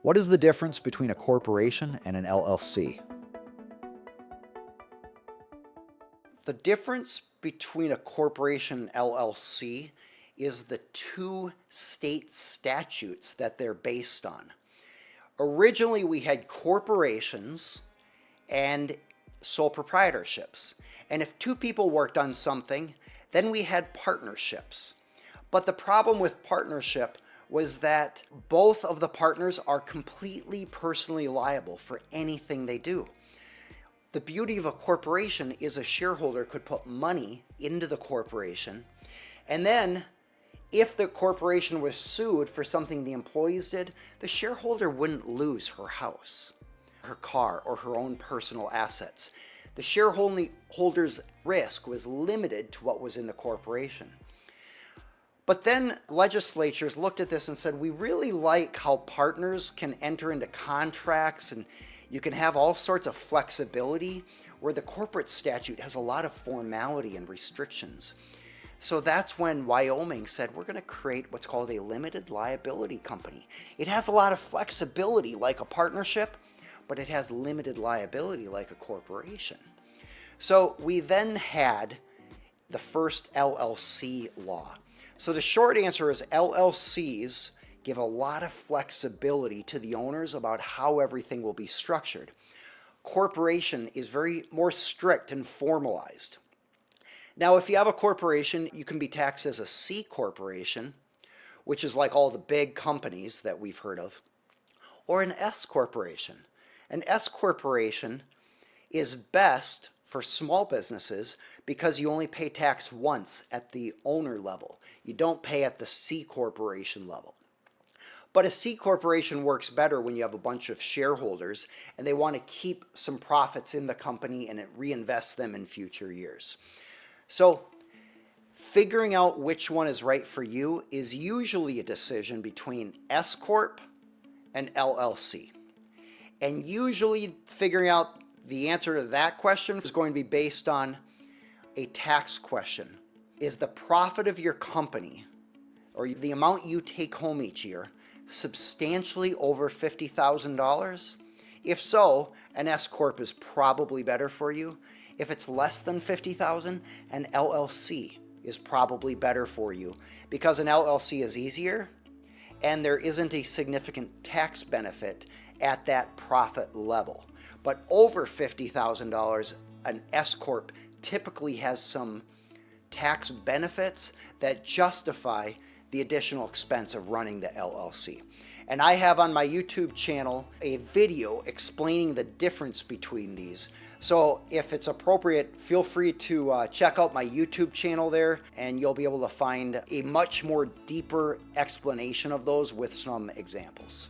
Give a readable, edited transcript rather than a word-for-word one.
What is the difference between a corporation and an LLC? The difference between a corporation and LLC is the two state statutes that they're based on. Originally, we had corporations and sole proprietorships. And if two people worked on something, then we had partnerships. But the problem with partnership was that both of the partners are completely personally liable for anything they do. The beauty of a corporation is a shareholder could put money into the corporation, and then if the corporation was sued for something the employees did, the shareholder wouldn't lose her house, her car, or her own personal assets. The shareholder's risk was limited to what was in the corporation. But then legislatures looked at this and said, we really like how partners can enter into contracts and you can have all sorts of flexibility where the corporate statute has a lot of formality and restrictions. So that's when Wyoming said, we're going to create what's called a limited liability company. It has a lot of flexibility like a partnership, but it has limited liability like a corporation. So we then had the first LLC law. So the short answer is LLCs give a lot of flexibility to the owners about how everything will be structured. Corporation is very more strict and formalized. Now, if you have a corporation, you can be taxed as a C corporation, which is like all the big companies that we've heard of, or an S corporation. An S corporation is best for small businesses because you only pay tax once at the owner level. You don't pay at the C corporation level. But a C corporation works better when you have a bunch of shareholders and they want to keep some profits in the company and it reinvests them in future years. So figuring out which one is right for you is usually a decision between S Corp and LLC. And usually figuring out the answer to that question is going to be based on a tax question. Is the profit of your company, or the amount you take home each year, substantially over $50,000? If so, an S Corp is probably better for you. If it's less than $50,000, an LLC is probably better for you because an LLC is easier and there isn't a significant tax benefit at that profit level. But over $50,000, an S Corp typically has some tax benefits that justify the additional expense of running the LLC. And I have on my YouTube channel a video explaining the difference between these. So if it's appropriate, feel free to check out my YouTube channel there and you'll be able to find a much more deeper explanation of those with some examples.